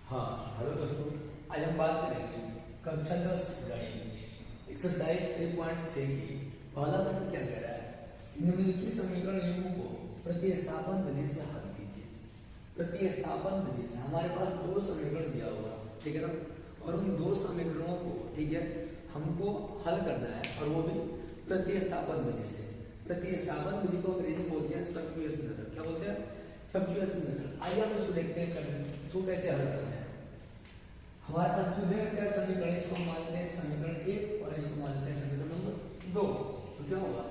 हाँ हेलो दोस्तों, आज हम बात करेंगे कक्षा 10 गणित एक्सरसाइज 3.3 की। पहला प्रश्न क्या कह रहा है, निम्नलिखित समीकरण युग्म को प्रतिस्थापन विधि से हल कीजिए। प्रतिस्थापन विधि से हमारे पास दो समीकरण दिया होगा, ठीक है ना, और उन दो समीकरणों को, ठीक है, हमको हल करना है और वो भी प्रतिस्थापन विधि से। प्रतिस्थापन विधि को अंग्रेजी में बोलते हैं सब्स्टिट्यूशन मेथड। क्या बोलते हैं? Substitution method. आइए हम इसको देखते हैं इसको कैसे हल करना है। हमारे पास जो दिया गया समीकरण, इसको हम मानते हैं समीकरण 1 और इसको मानते हैं समीकरण नंबर 2। तो क्या होगा,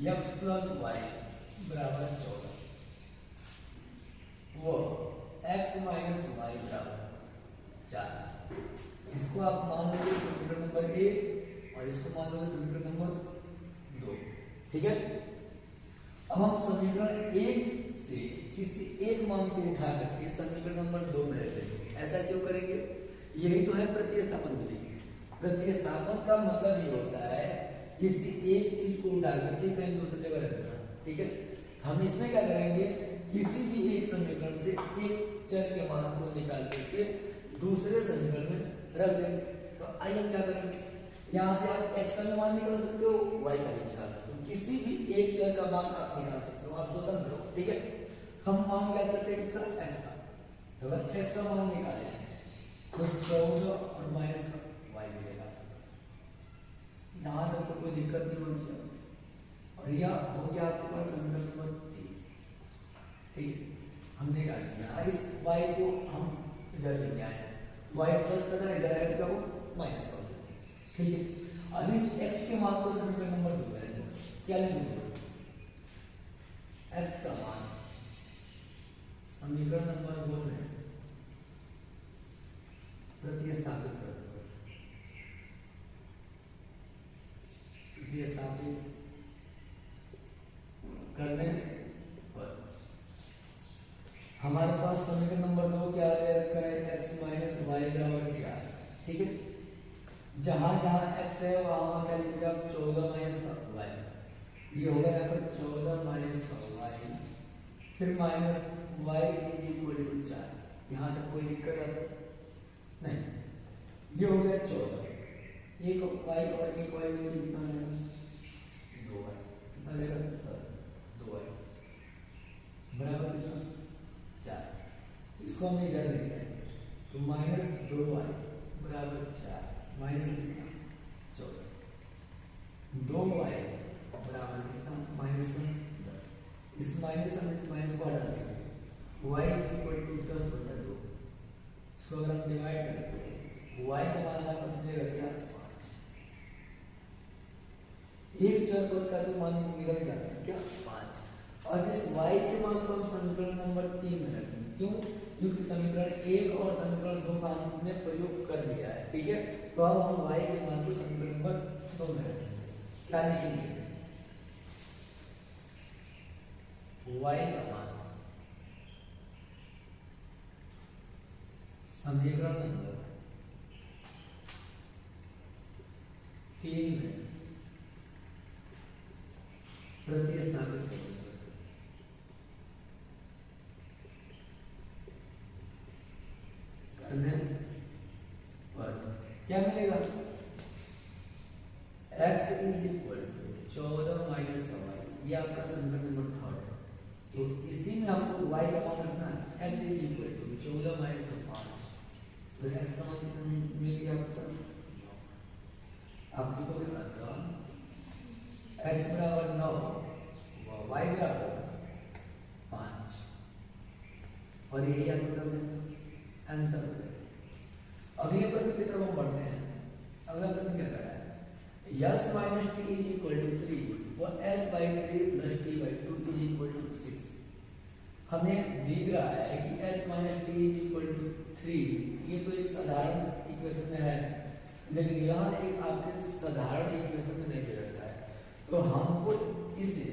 x प्लस वाई बराबर 14 वो x माइनस वाई बराबर 4। इसको आप मान लोगे समीकरण नंबर 1 और इसको मान लोगे समीकरण नंबर 2, ठीक है। अब हम समीकरण 1 से किसी एक मान को उठा करके समीकरण नंबर 2 में रख देंगे। ऐसा क्यों करेंगे? यही तो है प्रतिस्थापन विधि। प्रतिस्थापन का मतलब ये होता है किसी एक चीज को उठा करके कहीं दूसरी जगह रख देना, ठीक है। हम इसमें क्या करेंगे, किसी भी एक समीकरण से एक चर के मान को निकाल करके दूसरे समीकरण में रख देंगे। तो आइए हम क्या करेंगे, यहाँ से आप x का मान निकाल सकते हो, y का भी निकाल सकते हो, किसी भी एक चर का मान आप निकाल सकते हो, आप स्वतंत्र हो, ठीक है। हम मान क्या करते हैं इसका x का, अगर x का मान निकाले तो 14 और माइनस का y मिलेगा। यहाँ तक तो कोई दिक्कत नहीं होनी चाहिए। और यह हो गया आपके पास समीकरण नंबर 3, ठीक है। हमने क्या किया, इस y को हम इधर लेके आए, y प्लस करना, इधर आएगा क्या वो माइनस कर देंगे, ठीक है। अब इस x के मान को समीकरण नंबर 2 में रख दो। क्या लेंगे, x का मान समीकरण नंबर 2 में प्रतिस्थापित कर दो। प्रतिस्थापित करने पर हमारे पास समीकरण नंबर 2 क्या दे रखा है, x माइनस वाई बराबर 4, ठीक है। जहां जहां x है वहां क्या लिखेगा, 14 माइनस का y। ये होगा यहाँ पर 14 माइनस का y, फिर minus y is equal to 4। यहाँ तक कोई दिक्कत है नहीं। ये हो गया 14, एक y और एक y में कितना आएगा, 2y। कितना आएगा, 2y बराबर कितना, 4। इसको हम इधर लेके आएंगे तो माइनस 2y बराबर 4, माइनस कितना 14, 2y बराबर कितना माइनस 10। इस माइनस हम इस माइनस को हटा देंगे, y इज इक्वल टू 10/2। इसको अगर हम डिवाइड करेंगे, y का मान आपको समझेगा क्या, 5। एक चर का तो मान निकल जाता है क्या, 5। और इस y के मान को हम समीकरण नंबर 3 में रखेंगे। क्यों? क्योंकि समीकरण 1 और समीकरण 2 का हमने प्रयोग कर लिया है, ठीक है। तो अब हम y के मान को समीकरण नंबर 2 में रखेंगे। क्या लिखेंगे, y का मान समीकरण नंबर 3 में प्रतिस्थापित करने पर क्या मिलेगा, x is equal to 14 minus का y। ये आपका समीकरण नंबर 3 है। तो इसी में आपको y का मान रखना है, x is equal to 14 minus 5। तो x का मान कितना मिल गया आपको को भी पता, x बराबर 9 व y बराबर 5, और यही आपका आंसर हो जाएगा। अगले प्रश्न की तरफ हम बढ़ते हैं। अगला प्रश्न क्या कह रहा है, S minus T is equal to 3 व S by 3 plus T by 2 is equal to 6। हमें दिख रहा है कि s minus T is equal to 3। ये तो एक साधारण इक्वेशन में है, लेकिन यहाँ एक आपके साधारण इक्वेशन में नहीं दे रखा है, तो हमको इसे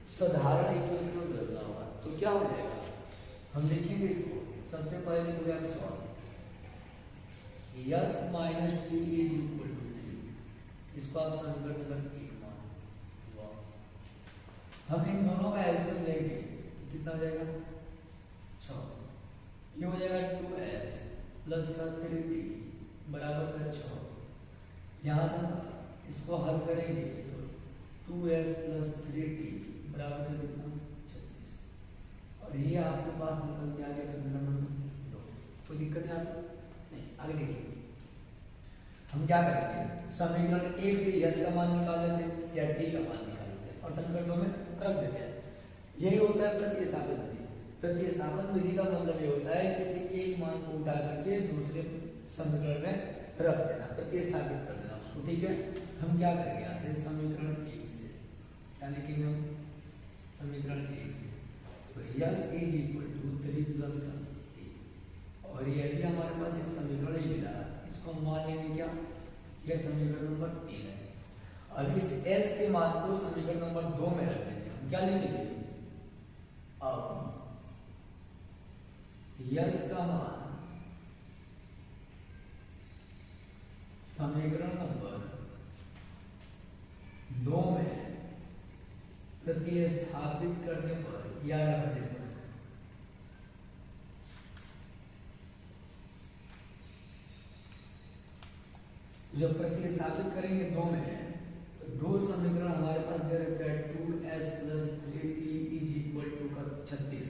साधारण इक्वेशन में बदलना होगा। तो क्या हो जाएगा, हम लिखेंगे इसको, सबसे पहले लिखोगे आप solve, S minus T is equal to 3। इसको आप समीकरण नंबर 1 मान लो। हम इन दोनों का एलसीएम लेंगे कितना हो जाएगा 6। ये हो जाएगा 2s प्लस का 3t बराबर का 6। यहाँ से इसको हल करेंगे तो 2s प्लस 3t बराबर का कितना 36। और ये आपके पास निकल के आ गया समीकरण नंबर 2। कोई दिक्कत है आपको? नहीं। आगे देखिए हम क्या करेंगे, समीकरण 1 से s का मान निकाल लेते हैं या t का मान निकाल लेते हैं और समीकरण 2 में रख देते हैं। यही होता है प्रतिस्थापन विधि। प्रतिस्थापन विधि का मतलब ये होता है किसी एक मान को उठा करके दूसरे समीकरण में रख देना, प्रतिस्थापित कर देना उसको। ठीक है, हम क्या करेंगे यहाँ से समीकरण 1 से क्या लिखेंगे हम, समीकरण 1 से तो S is equal to 3 plus का t, और ये भी हमारे पास एक समीकरण ही मिला, इसको हम मान लेंगे क्या, यह समीकरण नंबर 3 है। अब इस s के मान को समीकरण नंबर 2 में रख देंगे। हम क्या लिखेंगे, अब यस का मान समीकरण नंबर 2 में प्रतिस्थापित करने पर या रखने पर जब प्रतिस्थापित करेंगे 2 में तो दो समीकरण हमारे पास दे रखा है 2s plus 3t is equal to का 36।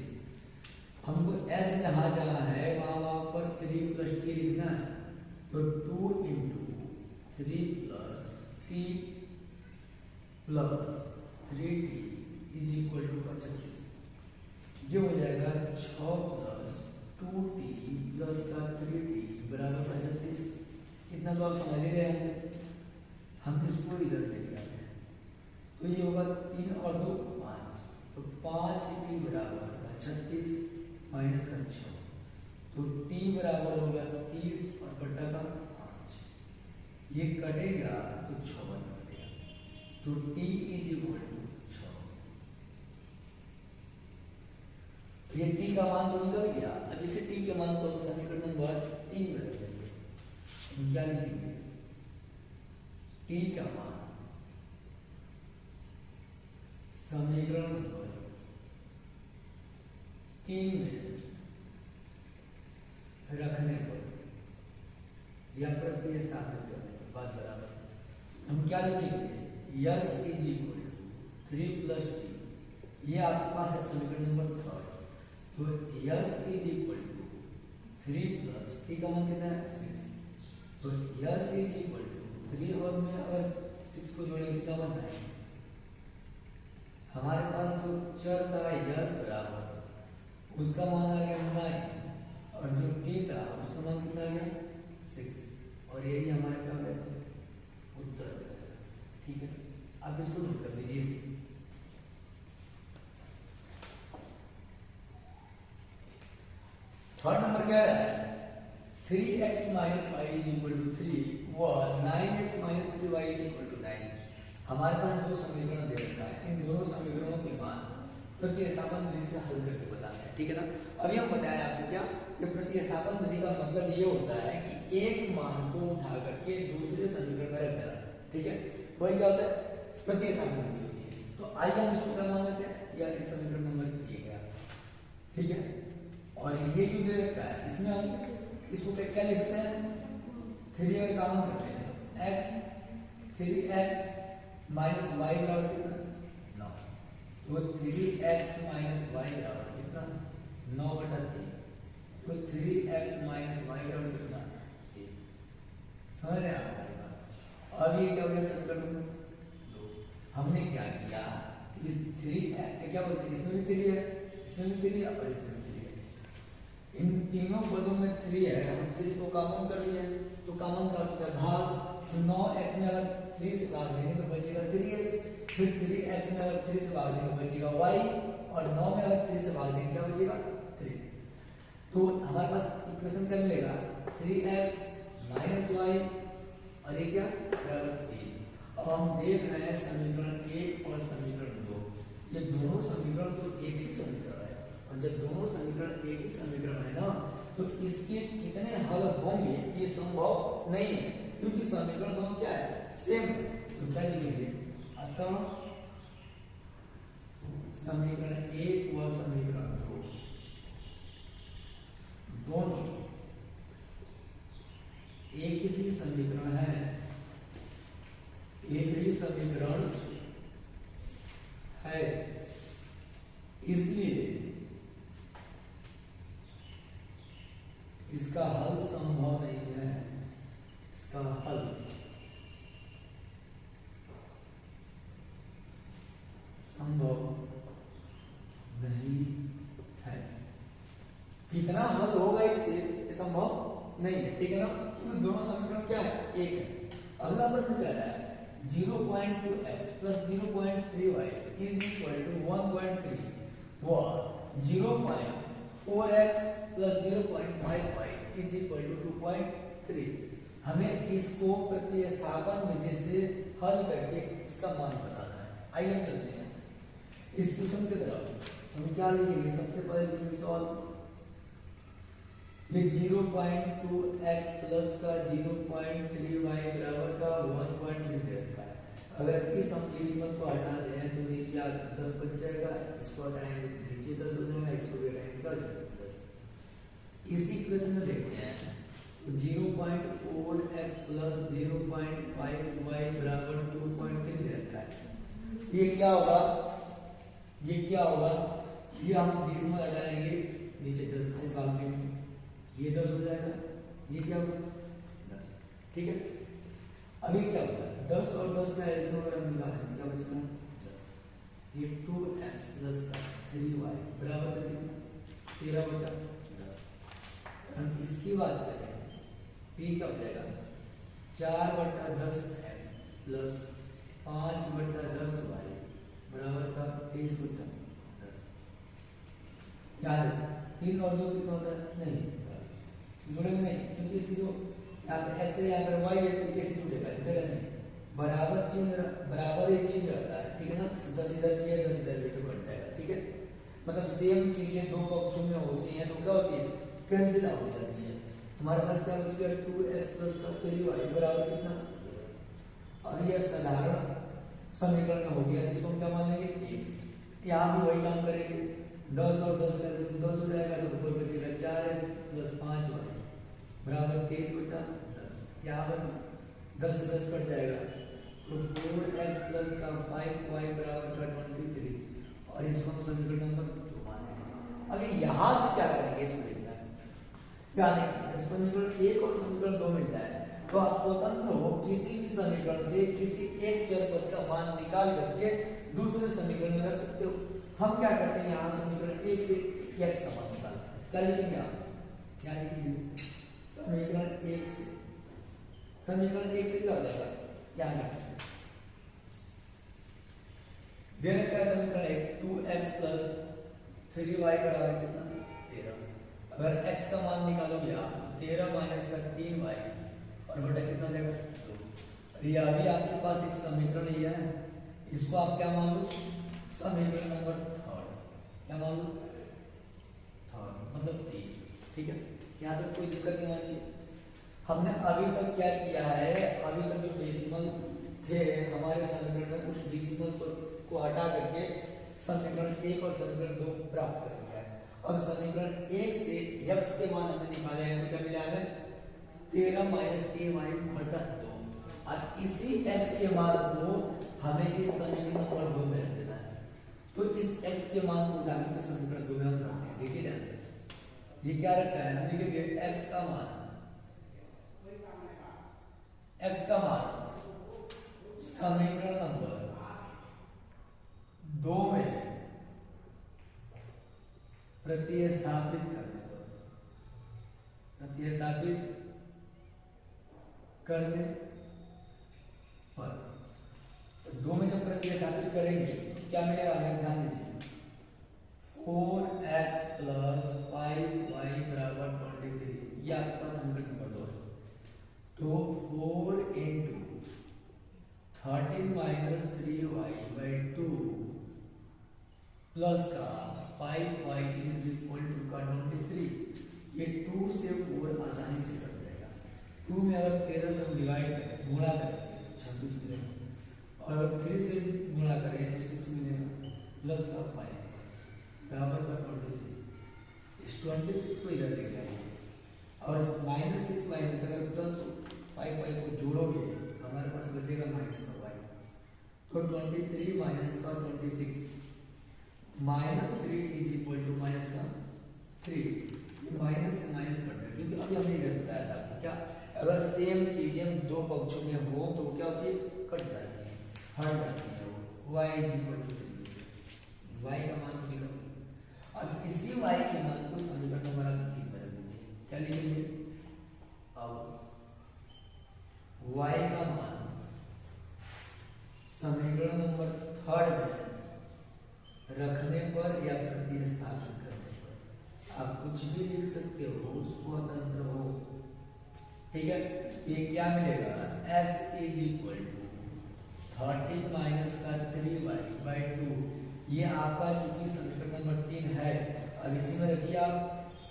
हमको s जहां जाना है वहां पर 3 प्लस t लिखना है, तो 2 into 3 plus t plus 3t is equal to का 36। ये हो जाएगा 6 प्लस 2t प्लस का 3t बराबर का 36। इतना तो आप समझ ही रहे हैं। हम इसको इधर लेके आते हैं तो ये होगा 3 और 2 5, तो 5t बराबर का 36 माइनस का 6, तो t बराबर होगा 30 और बटा का 5। ये कटेगा तो 6 बनेगा, तो t इज इक्वल टू 6। ये t का मान तो निकल गया। अब इसे t के मान को समीकरण नंबर 3 में रख देंगे। क्या लिखेंगे, t का मान समीकरण नंबर 3 में रखने पर या प्रतिस्थापित करने पर बात बराबर हम क्या लिखेंगे, S is equal to 3 plus t। ये आपके पास है समीकरण नंबर 3, तो S is equal to 3 plus t का मान कितना है 6, तो यस इज इक्वल टू 3 और में अगर 6 को जोड़ेंगे कितना बनता है, हमारे पास जो चर था यस बराबर उसका मान आ गया 9 और जो t था उसका मान कितना आ गया 6, और यही हमारे क्या है उत्तर। ठीक है, आप इसको नोट कर दीजिए। थर्ड नंबर क्या है, 3x minus Y is equal to 3 व 9x minus 3y is equal to 9। हमारे पास दो समीकरण दे रखा है, इन दोनों समीकरणों के मान प्रतिस्थापन विधि से हल करके बताना है। ठीक है ना, अभी हम बताएं आपको क्या कि प्रतिस्थापन विधि का मतलब ये होता है कि एक मान को उठा करके दूसरे समीकरण में रख देना। ठीक है, वही क्या होता है प्रतिस्थापन विधि होती है। तो आइए हम इसको क्या मान लेते हैं, या एक समीकरण नंबर 1 है। ठीक है, और ये जो दे रखा है इसमें हम इसको क्या लिख सकते हैं, 3 अगर काम करते हैं तो x 3x माइनस वाई बराबर कितना 9, तो 3x माइनस वाई बराबर कितना 9 बटा 3, तो 3x माइनस वाई बराबर कितना 3। समझ रहे हैं आप? अब ये क्या हो गया समीकरण नंबर 2। हमने क्या किया, इस 3 क्या बोलते हैं, इसमें भी 3 है, इसमें भी 3 है और इसमें भी 3 है। इन तीनों पदों में 3 है, हम 3 को कॉमन कर लिए, तो कॉमन का होता है भाग। तो 9x में अगर 3 से भाग देंगे तो बचेगा 3x, फिर 3x में अगर 3 से भाग देंगे तो बचेगा y, और 9 में अगर 3 से भाग देंगे क्या बचेगा 3। तो हमारे पास इक्वेशन क्या मिलेगा, 3x माइनस वाई और ये क्या बराबर 3। अब हम देख रहे हैं समीकरण 1 और समीकरण 2, ये दोनों समीकरण तो एक ही समीकरण है, और जब दोनों समीकरण एक ही समीकरण है ना तो इसके कितने हल होंगे ये संभव नहीं है, क्योंकि समीकरण दोनों क्या है सेम है। तो क्या लिखेंगे, अतः समीकरण 1 व समीकरण समीकरण है, इसलिए इसका हल संभव नहीं है। इसका हल संभव नहीं है। कितना हल होगा इससे संभव नहीं है, ठीक है ना, क्योंकि दोनों समीकरण क्या है, एक है। अगला प्रश्न क्या है, 0.2x plus 0.3y is equal to 1.3 व 0.4x plus 0.5y is equal to 2.3। हमें इसको प्रतिस्थापन विधि से हल करके इसका मान बताना है। आइए हम चलते हैं इस क्वेश्चन की तरफ। हम क्या लिखेंगे, सबसे पहले लिखेंगे सॉल्व। ये 0.2x प्लस का 0.3y बराबर का 1.3 दे रखा है। अगर इस हम डेसिमल को हटा दें तो नीचे 10 बच जाएगा, इसको हटाएंगे तो नीचे 10 हो जाएगा, इसको भी हटाएंगे तो 10। इसी इक्वेशन में देखते हैं तो 0.4x प्लस 0.5y बराबर 2.3 दे रखा है। ये क्या होगा, ये क्या होगा, ये हम डेसिमल हटाएंगे, नीचे 10 को निकाल देंगे, ये 10 हो जाएगा, ये क्या होगा 10, ठीक है। अभी क्या होगा, 10 और 10 का एलसीएम अगर हम निकालें क्या बचेगा 10। ये 2x प्लस 3y बराबर कितना 13/10। हम इसकी बात करें तो ये क्या हो जाएगा 4/10x प्लस 5/10y बराबर का 23/10। याद है 3 और 2 कितना होता है, नहीं जुड़ेंगे नहीं, क्योंकि इसकी जो यहाँ पे x है यहाँ पर y है तो कैसे जुड़ेगा, जुड़ेगा नहीं। बराबर चीज बराबर एक चीज रहता है, ठीक है ना, 10 इधर भी है 10 इधर भी तो कट जाएगा, ठीक है। मतलब सेम चीजें दो पक्षों में होती हैं तो क्या होती है, कैंसिल आउट हो जाती है। हमारे पास क्या बच गया 2x प्लस 3y बराबर कितना। अब यह साधारण समीकरण हो गया, जिसको हम क्या मानेंगे 1। यहाँ भी वही काम करेंगे, 10 और 10 का 10 हो जाएगा तो ऊपर बचेगा 4x प्लस 5y बराबर 23/10। यहाँ पर 10 से 10 कट जाएगा तो 4x प्लस का 5y बराबर का 23 और इसको हम समीकरण नंबर 2 मानेंगे। अभी यहाँ से क्या करेंगे इसको देखना है, क्या नहीं समीकरण 1 और समीकरण 2 मिल जाए तो आप स्वतंत्र हो किसी भी समीकरण से किसी एक चर पद का मान निकाल करके दूसरे समीकरण में रख सकते हो। हम क्या करते हैं, यहाँ समीकरण 1 से x का मान निकालते हैं। क्या लिखेंगे आप, क्या लिखेंगे समीकरण 1 से, समीकरण 1 से क्या हो जाएगा, क्या दे रखा है समीकरण 1 2x प्लस 3y बराबर कितना 13। अगर x का मान निकालोगे आप 13 माइनस का 3y और बटा कितना जाएगा 2। ये अभी आपके पास एक समीकरण ये है, इसको आप क्या मान लो समीकरण नंबर 3, क्या मान लो 3 मतलब 3, ठीक है। यहाँ तक कोई दिक्कत नहीं आनी चाहिए। हमने अभी तक क्या किया है, अभी तक जो डेसिमल थे हमारे समीकरण में कुछ डेसिमल को हटा करके समीकरण 1 और समीकरण 2 प्राप्त कर लिया है। और समीकरण 1 से x के मान हमने निकाले हैं तो क्या मिला है 13 माइनस ay बटा 2। और इसी x के मान को हमें इस समीकरण नंबर 2 में रख देना है। तो इस x के मान को डालकर समीकरण 2 में हम रखते हैं। देखिए ध्यान से ये क्या रखा है, देखिए x का मान समीकरण नंबर 2 में प्रतिस्थापित करने पर 2 में जब प्रतिस्थापित करेंगे तो क्या मिलेगा, ध्यान दीजिए 4x प्लस 5y बराबर 23। ये आपके पास समीकरण नंबर 2 है। तो 4 into 13 minus 3y by 2 plus का 5y इज इक्वल टू का 23। ये 2 से 4 आसानी से कट जाएगा। 2 में अगर 13 से हम डिवाइड करें गुणा करेंगे तो 26 मिलेगा और अगर 3 से गुणा करें तो 6 मिलेगा प्लस का 5 बराबर का 23। इस 26 को इधर लेके आएंगे और -6 माइनस अगर प्लस 5y को जोड़ोगे हमारे पास बचेगा -y। तो 23 माइनस का 26 -3 इज इक्वल टू माइनस का 3 माइनस से माइनस कट है क्योंकि अभी हमने ये बताया था आपको क्या अगर सेम चीजें दो पक्षों में हो तो क्या होती है कट जाती है हट जाती है वो y is equal to y का मान निकालो अब इसी y के मान को समीकरण नंबर 3 में रख दीजिए क्या लिखेंगे अब y का मान समीकरण नंबर 3 में रखने पर या प्रतिस्थापित करने पर आप कुछ भी लिख सकते हो स्वतंत्र हो ठीक है ये क्या मिलेगा x is equal to 13 minus का 3y/2 ये आपका चूंकि समीकरण नंबर 3 है अब इसी में रखिए आप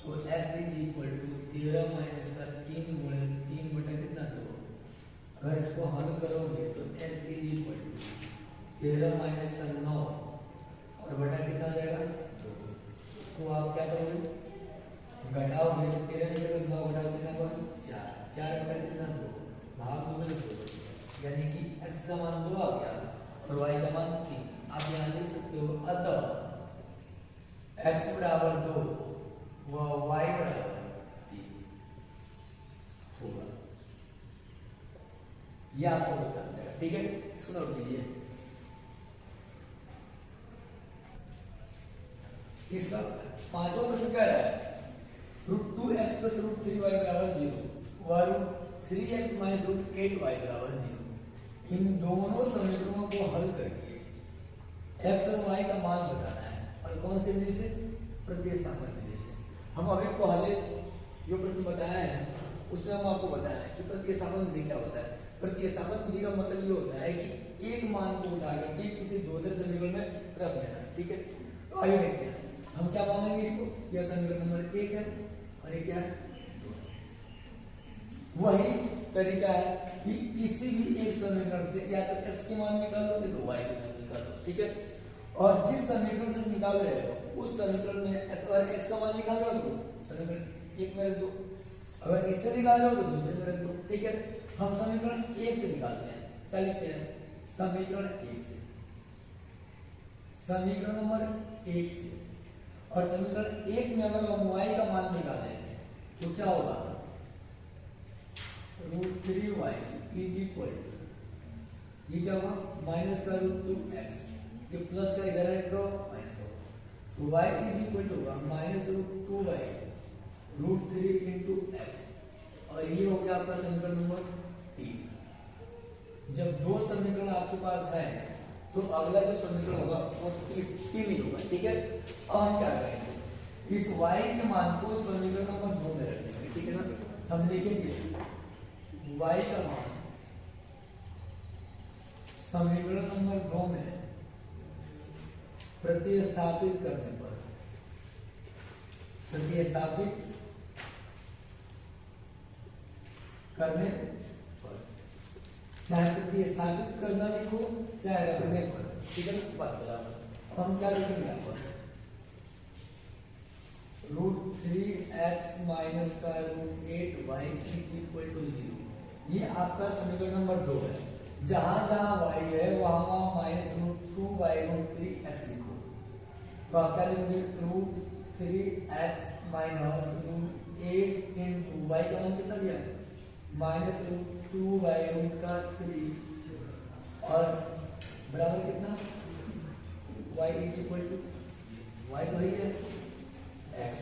तो x is equal to 13 minus का 3 गुणे 3 बटा कितना 2 अगर इसको हल करोगे तो x is equal to 13 minus का 9 और बटा कितना जाएगा 2 इसको आप क्या करोगे घटाओगे तो 13 में से 9 घटाओ कितना होगा 4 4 बटा कितना 2 भाग 2 में 2 यानी कि x का मान 2 आ गया और y का मान 3 आप यहाँ लिख सकते हो अतः x बराबर 2 व y बराबर 3 होगा ये आपको बता देगा ठीक है इसको नोट कीजिए इसका पांचवा प्रश्न क्या है √2x + √3y बराबर 0 व √3x - √8y बराबर 0 इन दोनों समीकरणों को हल करके x और y का मान बताना है और कौन से विधि से प्रतिस्थापन विधि से हम अभी पहले जो प्रश्न बताया है उसमें हम आपको बताया है कि प्रतिस्थापन विधि क्या होता है प्रतिस्थापन विधि का मतलब ये होता है कि एक मान को उठा करके किसी दूसरे समीकरण में रख देना ठीक है तो आइए देखते हैं हम क्या मानेंगे इसको यह समीकरण नंबर 1 है और ये क्या है वही तरीका है कि किसी भी एक समीकरण से या तो x के मान निकालो तो y के मान निकालो ठीक है और जिस समीकरण से निकाल रहे हो उस समीकरण में अगर x का मान निकाल रहे हो तो समीकरण 1 में रख दो अगर इससे निकाल रहे हो तो दूसरे में रख दो ठीक है हम समीकरण 1 से निकालते हैं क्या लिखते हैं समीकरण 1 से समीकरण नंबर 1 से और समीकरण 1 में अगर हम y का मान निकालें तो क्या होगा √3y इज इक्वल टू ये क्या होगा माइनस का √2x ये प्लस का इधर है तो माइनस होगा तो y इज इक्वल टू होगा -√2y √3 into x और ये हो गया आपका समीकरण नंबर 3 जब दो समीकरण आपके पास है तो अगला जो समीकरण होगा वो 3 ही होगा ठीक है अब हम क्या करेंगे इस y के मान को समीकरण नंबर 2 में रख देंगे ठीक है ना हम देखेंगे y का मान समीकरण नंबर 2 में प्रतिस्थापित करने पर चाहे प्रतिस्थापित करना लिखो चाहे रखने पर ठीक है बात बराबर हम क्या लिखेंगे यहाँ पर √3x - का √8y इज इक्वल टू 0 ये आपका समीकरण नंबर 2 है जहां जहां y है वहां -√2y √3x लिखो तो आप क्या लिखोगे √3x - √8 into y का मान कितना दिया -√2y √3 और बराबर कितना y is equal to y तो ही है x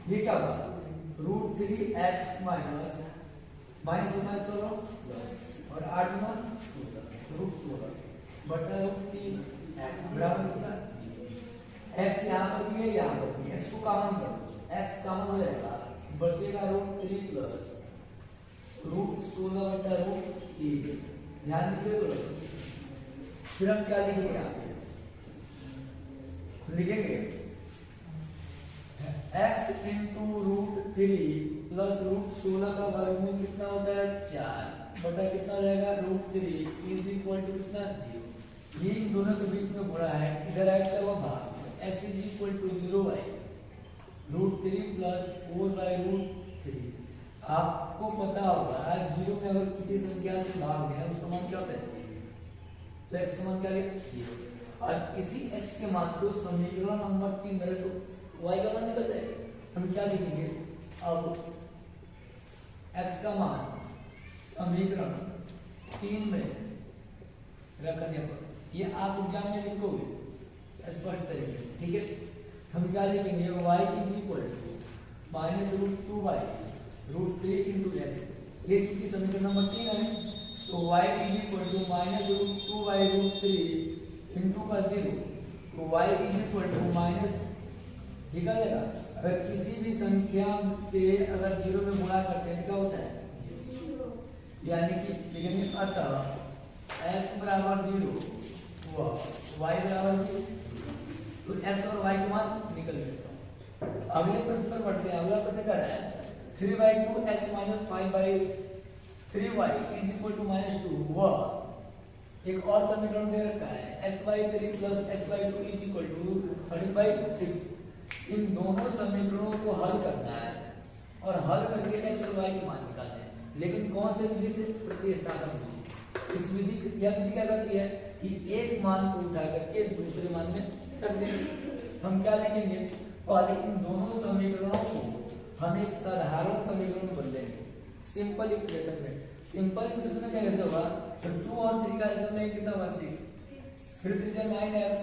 ये क्या होगा √3x माइनस करो और 8 गुना √16 बटा √3x बराबर कितना x यहाँ पर भी है यहाँ पर भी x को कॉमन कर दो x कॉमन हो जाएगा बचेगा √3 प्लस √16 बटा √3 ध्यान दीजिए तो फिर हम क्या लिखेंगे यहाँ पे लिखेंगे x into √3 प्लस √16 का वर्गमूल कितना होता है 4 बटा कितना जाएगा √3 इज इक्वल टू कितना 0 ये इन दोनों के बीच में गुणा है इधर आएगा क्या होगा भाग x is equal to 0 √3 plus 4/√3 आपको पता होगा 0 में अगर किसी संख्या से भाग दें उसका मान क्या होता है तो x का मान क्या है 0। और इसी x के मान को समीकरण नंबर 3 में रखो, y का मान निकल जाएगा। हम क्या लिखेंगे अब x का मान समीकरण 3 में रखने पर ये आप एग्जाम में लिखोगे स्पष्ट तरीके से, ठीक है। हम क्या लिखेंगे y is equal to -√2y √3 into x, ये चूंकि समीकरण नंबर 3 है तो y is equal to -√2y √3 into का 0, तो y is equal to minus लिखा जाएगा। अगर किसी भी संख्या से अगर 0 में गुणा करते हैं क्या होता है, यानी कि लिखेंगे अतः x बराबर 0 हुआ y बराबर 0, तो x और y के मान निकल जाएगा। अगले प्रश्न पर बढ़ते हैं। अगला प्रश्न कर रहा है 3/2 x minus 5/3y is equal to -2 वह एक और समीकरण दे रखा है x/3 plus x/2 is equal to 30/6। इन दोनों समीकरणों को हल करना है और हल करके x और y के मान निकालने हैं, लेकिन कौन से विधि से, प्रतिस्थापन विधि। इस विधि यह विधि क्या करती है कि एक मान को उठा करके दूसरे मान में रख देंगे। हम क्या लिखेंगे पहले इन दोनों समीकरणों को हम एक साधारण समीकरण में बदलेंगे सिंपल इक्वेशन में। सिंपल इक्वेशन में क्या कैसे होगा, तो 2 और 3 का एल्सियम लेंगे कितना होगा 6, फिर 3 9x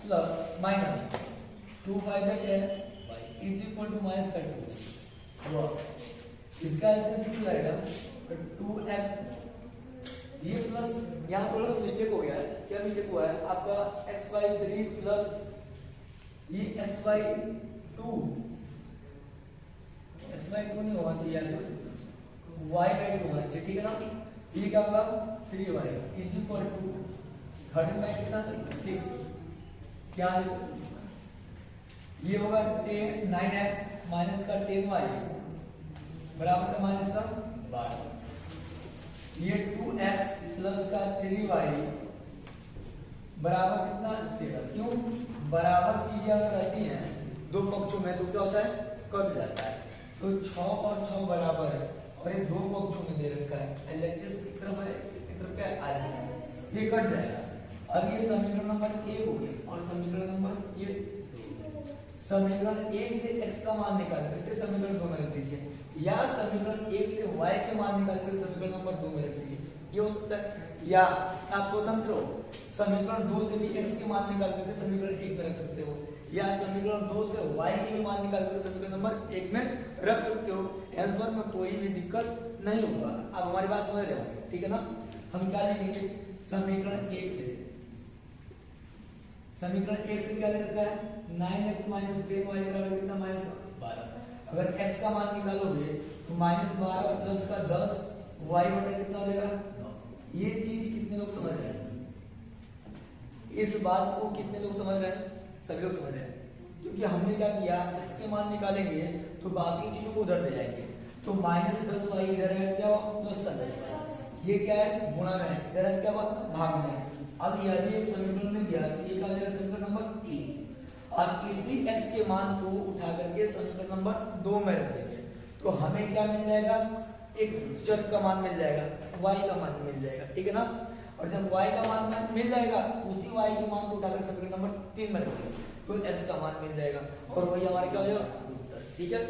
plus minus 2 5 10 is equal to -2 हुआ। इसका एल्सियम कितना आएगा तो 2x, ये प्लस यहाँ थोड़ा सा मिस्टेक हो गया है। क्या मिस्टेक हुआ है आपका x/3 प्लस ये x/2 नहीं होगा चाहिए, y/2 होना चाहिए, ठीक है ना। ये क्या होगा 3y इज इक्वल टू 30 में कितना 6, क्या ये होगा 9x माइनस का 10y बराबर का माइनस का 12, ये 2x प्लस का 3y बराबर कितना 13। क्यों, बराबर चीजें अगर रहती हैं दो पक्षों में तो क्या होता है कट जाता है। तो 6 और 6 बराबर है और ये दो पक्षों में दे रखा है, एलएचएस की तरफ है एक तरफ क्या है, ये कट जाएगा। अब ये समीकरण नंबर 1 हो गया और समीकरण नंबर ये समीकरण 1 से x का मान निकाल करके समीकरण 2 में रख दीजिए, या समीकरण 1 से y के मान निकाल कर समीकरण नंबर 2 में रख दीजिए, ये हो सकता है। या आप स्वतंत्र हो, समीकरण 2 से भी x के मान निकाल करके समीकरण 1 में रख सकते हो, या समीकरण 2 से y के मान निकाल कर समीकरण नंबर 1 में रख सकते हो। आंसर में कोई भी दिक्कत नहीं होगा। अब हमारी बात समझ रहे होंगे, ठीक है ना। हम क्या लिखेंगे समीकरण 1 से, समीकरण 1 से क्या दे रखा है 9x माइनस 10y बराबर कितना -12। अगर x का मान निकालोगे तो -12 प्लस का 10 y बटा कितना हो जाएगा 9। ये चीज कितने लोग समझ रहे हैं, इस बात को कितने लोग समझ रहे हैं, सभी लोग समझ रहे हैं। क्योंकि हमने क्या किया x के मान निकालेंगे तो बाकी चीजों को उधर ले जाएंगे, तो -10y इधर है क्या प्लस का 10, ये क्या है गुणा में है, इधर है क्या भाग में। अब यदि एक समीकरण में दिया तो ये क्या हो जाएगा समीकरण नंबर 3, और इसी x के मान को उठा करके समीकरण नंबर 2 में रख देंगे तो हमें क्या मिल जाएगा, एक चर का मान मिल जाएगा, y का मान मिल जाएगा, ठीक है ना। और जब y का मान मिल जाएगा उसी y के मान को उठाकर समीकरण नंबर 3 में रखेंगे तो x का मान मिल जाएगा और वही हमारे क्या हो जाएगा उत्तर, ठीक है।